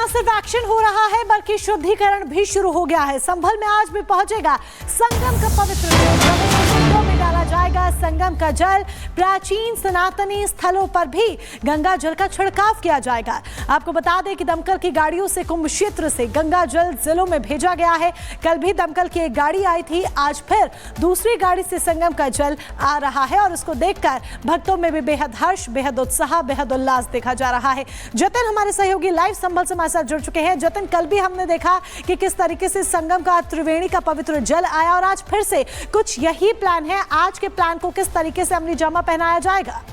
न सिर्फ एक्शन हो रहा है बल्कि शुद्धिकरण भी शुरू हो गया है। संभल में आज भी पहुंचेगा संगम का पवित्र जल में डाला जाएगा। संगम का जल प्राचीन सनातनी स्थलों पर भी गंगा जल का छिड़काव किया जाएगा। आपको बता दें कि दमकल की गाड़ियों से कुंभ क्षेत्र से गंगा जल जिलों में भेजा गया है। कल भी दमकल की एक गाड़ी आई थी, आज फिर दूसरी गाड़ी से संगम का जल आ रहा है और उसको देखकर भक्तों में भी बेहद हर्ष, बेहद उत्साह, बेहद उल्लास देखा जा रहा है। जतिन हमारे सहयोगी लाइव संभल से हमारे साथ जुड़ चुके हैं। जतिन, कल भी हमने देखा कि किस तरीके से संगम का त्रिवेणी का पवित्र जल आया और आज फिर से कुछ यही प्लान है। आज के प्लान को किस तरीके से अमली जामा पहनाया जाएगा?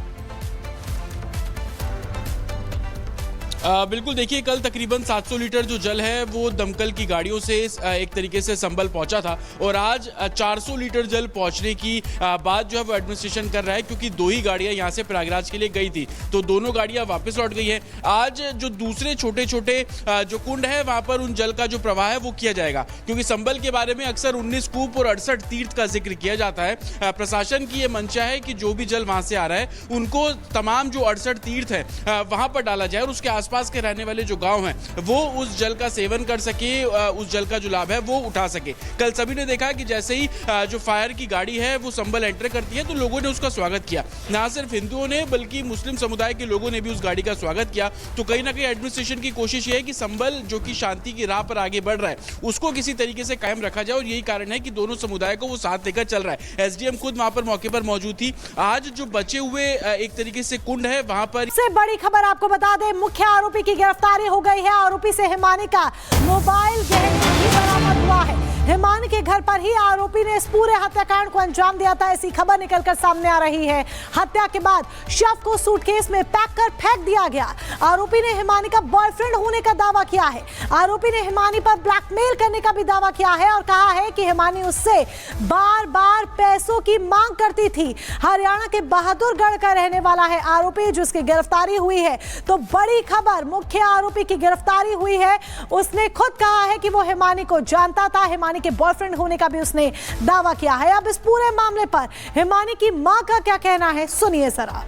बिल्कुल, देखिए कल तकरीबन 700 लीटर जो जल है वो दमकल की गाड़ियों से एक तरीके से संभल पहुंचा था और आज 400 लीटर जल पहुंचने की बात जो है वो एडमिनिस्ट्रेशन कर रहा है, क्योंकि दो ही गाड़ियां यहां से प्रयागराज के लिए गई थी तो दोनों गाड़ियां वापस लौट गई हैं। आज जो दूसरे छोटे छोटे जो कुंड है वहां पर उन जल का जो प्रवाह है वो किया जाएगा, क्योंकि संभल के बारे में अक्सर 19 कूप और 68 तीर्थ का जिक्र किया जाता है। प्रशासन की यह मंशा है कि जो भी जल वहां से आ रहा है उनको तमाम जो 68 तीर्थ है वहां पर डाला जाए और उसके आसपास के रहने वाले जो गांव हैं वो उस जल का सेवन कर सके, उस जल का जो लाभ है वो उठा सके। कल सभी ने देखा कि जैसे ही जो फायर की गाड़ी है वो संभल एंटर करती है तो लोगों ने उसका स्वागत किया। ना सिर्फ हिंदुओं ने बल्कि मुस्लिम समुदाय के लोगों ने भी उस गाड़ी का स्वागत किया। तो कहीं ना कहीं एडमिनिस्ट्रेशन की कोशिश ये है कि संभल जो कि शांति की राह पर आगे बढ़ रहा है उसको किसी तरीके से कायम रखा जाए और यही कारण है कि दोनों समुदाय को वो साथ लेकर चल रहा है। एसडीएम खुद वहां पर मौके पर मौजूद थी। आज जो बचे हुए एक तरीके से कुंड है वहां पर से बड़ी खबर आपको बता दें, मुख्य आरोपी की गिरफ्तारी हो गई है। आरोपी से हिमानी का मोबाइल गहने भी बरामद हुआ है। हिमानी के घर पर ही आरोपी ने इस पूरे हत्याकांड को अंजाम दिया था, ऐसी खबर निकलकर सामने आ रही है। हत्या के बाद शव को सूटकेस में पैक कर फेंक दिया गया। आरोपी ने हिमानी का बॉयफ्रेंड होने का दावा किया है। आरोपी ने हिमानी पर ब्लैकमेल करने का भी दावा किया है और कहा है कि हिमानी उससे बार बार पैसों की मांग करती थी। हरियाणा के बहादुरगढ़ का रहने वाला है आरोपी, जिसकी गिरफ्तारी हुई है। तो बड़ी खबर, मुख्य आरोपी की गिरफ्तारी हुई है। उसने खुद कहा है कि वो हिमानी को जानता था। हिमानी के बॉयफ्रेंड होने का भी उसने दावा किया है। अब इस पूरे मामले पर हिमानी की मां का क्या कहना है, सुनिए जरा।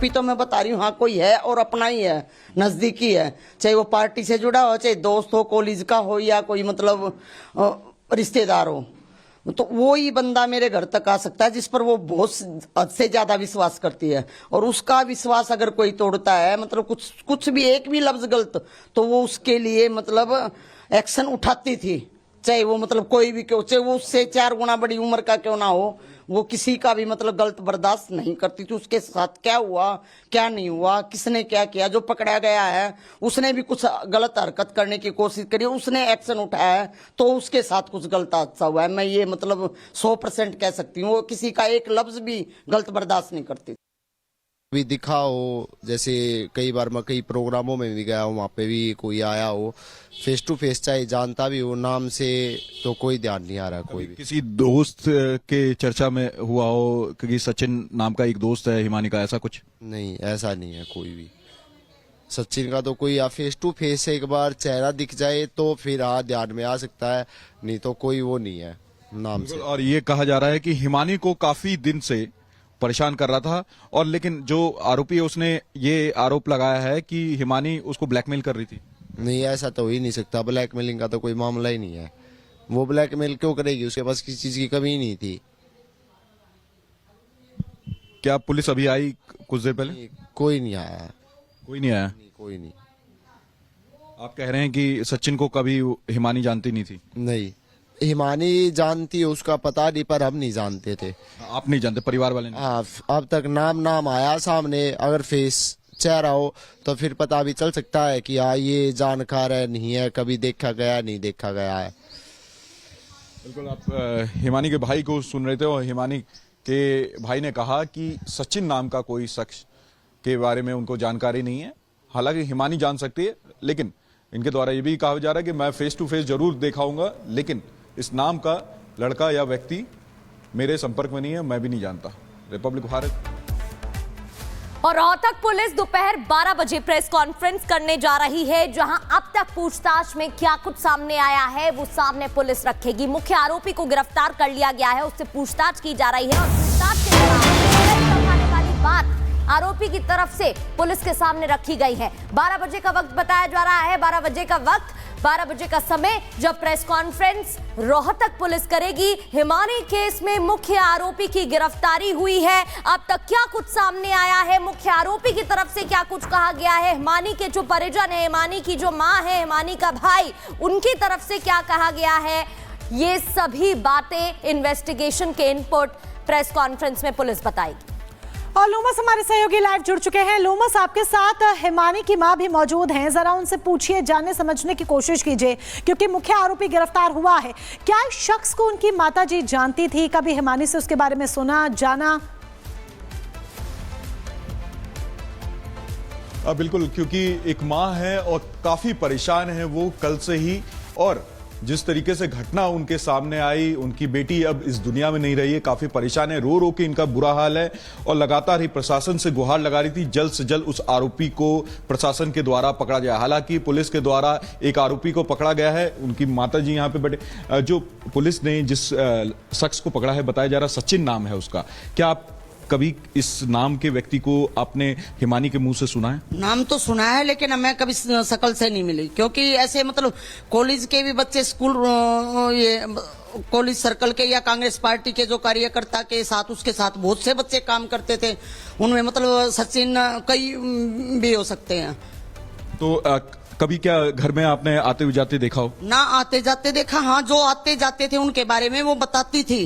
तो मैं बता रही हूँ, हाँ कोई है और अपना ही है, नजदीकी है, चाहे वो पार्टी से जुड़ा हो, चाहे दोस्त हो, कॉलेज का हो या कोई मतलब रिश्तेदार हो, तो वो ही बंदा मेरे घर तक आ सकता है जिस पर वो बहुत हद से ज्यादा विश्वास करती है। और उसका विश्वास अगर कोई तोड़ता है, मतलब कुछ भी एक भी लफ्ज गलत, तो वो उसके लिए मतलब एक्शन उठाती थी, चाहे वो मतलब कोई भी क्यों, चाहे वो उससे 4 गुना बड़ी उम्र का क्यों ना हो, वो किसी का भी मतलब गलत बर्दाश्त नहीं करती थी। उसके साथ क्या हुआ क्या नहीं हुआ, किसने क्या किया, जो पकड़ा गया है उसने भी कुछ गलत हरकत करने की कोशिश करी, उसने एक्शन उठाया है तो उसके साथ कुछ गलत हादसा हुआ है। मैं ये मतलब 100% कह सकती हूँ, वो किसी का एक लफ्ज भी गलत बर्दाश्त नहीं करती। भी दिखा हो, जैसे कई बार मैं कई प्रोग्रामों में भी गया हूँ, वहाँ पे भी कोई आया हो, फेस टू फेस चाहे जानता भी हो नाम से, तो कोई ध्यान नहीं आ रहा। कोई भी किसी दोस्त के चर्चा में हुआ हो, क्योंकि सचिन नाम का एक दोस्त है हिमानी का, ऐसा कुछ? नहीं, ऐसा नहीं है कोई भी। सचिन का तो कोई फेस टू फेस एक बार चेहरा दिख जाए तो फिर ध्यान में आ सकता है, नहीं तो कोई वो नहीं है नाम से। और ये कहा जा रहा है कि हिमानी को काफी दिन से परेशान कर रहा था, और लेकिन जो आरोपी है उसने ये आरोप लगाया है कि हिमानी उसको ब्लैकमेल कर रही थी। नहीं, ऐसा तो हो ही नहीं सकता, ब्लैकमेलिंग का तो कोई मामला ही नहीं है। वो ब्लैकमेल क्यों करेगी, उसके पास किसी चीज की कमी नहीं थी। क्या पुलिस अभी आई कुछ देर पहले? कोई नहीं आया। कोई नहीं आया? कोई नहीं। आप कह रहे हैं कि सचिन को कभी हिमानी जानती नहीं थी? नहीं, हिमानी जानती है, उसका पता नहीं, पर हम नहीं जानते थे। आप नहीं जानते, परिवार वाले नहीं? हाँ, अब तक नाम आया सामने, अगर फेस चेहरा हो तो फिर पता भी चल सकता है कि हाँ ये जानकार है नहीं है, कभी देखा गया नहीं देखा गया है। बिल्कुल, आप हिमानी के भाई को सुन रहे थे और हिमानी के भाई ने कहा कि सचिन नाम का कोई शख्स के बारे में उनको जानकारी नहीं है। हालांकि हिमानी जान सकती है, लेकिन इनके द्वारा ये भी कहा जा रहा है कि मैं फेस टू फेस जरूर देखा हूंगा, लेकिन इस नाम का लड़का या व्यक्ति मेरे संपर्क में नहीं है, मैं भी नहीं जानता। रिपब्लिक भारत। और रोहतक पुलिस दोपहर 12 बजे प्रेस कॉन्फ्रेंस करने जा रही है, जहां अब तक पूछताछ में क्या कुछ सामने आया है वो सामने पुलिस रखेगी। मुख्य आरोपी को गिरफ्तार कर लिया गया है, उससे पूछताछ की जा रही है और पूछताछ के दौरान वाली बात आरोपी की तरफ से पुलिस के सामने रखी गई है। 12 बजे का वक्त बताया जा रहा है, 12 बजे का वक्त, 12 बजे का समय जब प्रेस कॉन्फ्रेंस रोहतक पुलिस करेगी। हिमानी केस में मुख्य आरोपी की गिरफ्तारी हुई है। अब तक क्या कुछ सामने आया है, मुख्य आरोपी की तरफ से क्या कुछ कहा गया है, हिमानी के जो परिजन है, हिमानी की जो मां है, हिमानी का भाई, उनकी तरफ से क्या कहा गया है, ये सभी बातें इन्वेस्टिगेशन के इनपुट प्रेस कॉन्फ्रेंस में पुलिस बताएगी। और लोमस हमारे सहयोगी लाइव जुड़ चुके हैं। लोमस, आपके साथ हिमानी की मां भी मौजूद हैं, जरा उनसे पूछिए, जानने समझने की कोशिश कीजिए, क्योंकि मुख्य आरोपी गिरफ्तार हुआ है। क्या इस शख्स को उनकी माताजी जानती थी, कभी हिमानी से उसके बारे में सुना, जाना? बिल्कुल, क्योंकि एक माँ है और काफी परेशान है वो कल से ही, और जिस तरीके से घटना उनके सामने आई, उनकी बेटी अब इस दुनिया में नहीं रही है, काफी परेशान है, रो रो के इनका बुरा हाल है और लगातार ही प्रशासन से गुहार लगा रही थी जल्द से जल्द उस आरोपी को प्रशासन के द्वारा पकड़ा जाए। हालांकि पुलिस के द्वारा एक आरोपी को पकड़ा गया है, उनकी माताजी यहाँ पे बैठे। जो पुलिस ने जिस शख्स को पकड़ा है, बताया जा रहा सचिन नाम है उसका, क्या आप कभी इस नाम के व्यक्ति को आपने हिमानी के मुंह से सुना है? नाम तो सुना है, लेकिन मैं कभी शकल से नहीं मिली, क्योंकि ऐसे मतलब कॉलेज के भी बच्चे स्कूल, ये कॉलेज सर्कल के या कांग्रेस पार्टी के जो कार्यकर्ता के साथ, उसके साथ बहुत से बच्चे काम करते थे, उनमें मतलब सचिन कई भी हो सकते हैं। तो कभी क्या घर में आपने आते हुए जाते देखा हो? ना आते जाते देखा, हाँ, जो आते जाते थे उनके बारे में वो बताती थी।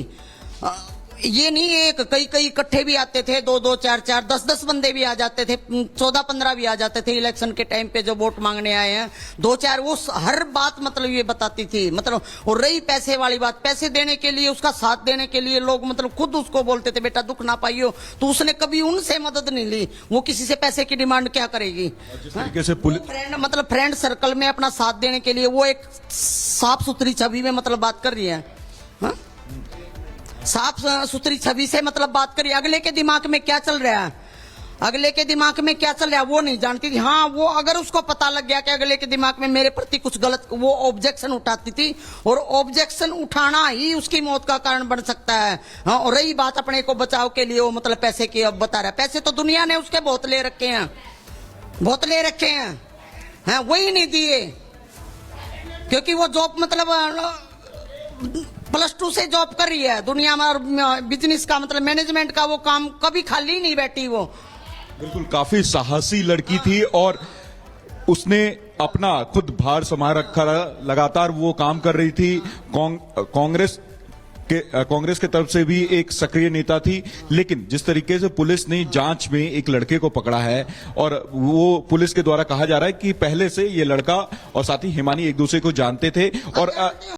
ये नहीं एक कई कई इकट्ठे भी आते थे, 2-2, 4-4, 10-10 बंदे भी आ जाते थे, 14-15 भी आ जाते थे इलेक्शन के टाइम पे जो वोट मांगने आए हैं, 2-4, वो हर बात मतलब ये बताती थी। मतलब और रही पैसे वाली बात, पैसे देने के लिए, उसका साथ देने के लिए लोग मतलब खुद उसको बोलते थे बेटा दुख ना पाइयो, तो उसने कभी उनसे मदद नहीं ली। वो किसी से पैसे की डिमांड क्या करेगी? जिस तरीके से फ्रेंड मतलब फ्रेंड सर्कल में अपना साथ देने के लिए वो एक साफ सुथरी छवि में मतलब बात कर रही है, साफ सुथरी छवि से मतलब बात करिए। अगले के दिमाग में क्या चल रहा है, अगले के दिमाग में क्या चल रहा है वो नहीं जानती थी। हाँ, वो अगर उसको पता लग गया कि अगले के दिमाग में मेरे प्रति कुछ गलत, वो ऑब्जेक्शन उठाती थी, और ऑब्जेक्शन उठाना ही उसकी मौत का कारण बन सकता है। हाँ, और रही बात अपने को बचाव के लिए वो मतलब पैसे की, अब बता रहा है पैसे तो दुनिया ने उसके बहुत ले रखे हैं, बहुत ले रखे हैं, हाँ, वही नहीं दिए, क्योंकि वो जॉब मतलब +2 से जॉब कर रही है दुनिया में, और बिजनेस का मतलब मैनेजमेंट का वो काम, कभी खाली नहीं बैठी वो। बिल्कुल, काफी साहसी लड़की थी और उसने अपना खुद भार संभाल रखा, लगातार वो काम कर रही थी। कांग्रेस के तरफ से भी एक सक्रिय नेता थी, लेकिन जिस तरीके से पुलिस ने जांच में एक लड़के को पकड़ा है, और वो पुलिस के द्वारा कहा जा रहा है कि पहले से ये लड़का और साथ ही हिमानी एक दूसरे को जानते थे, और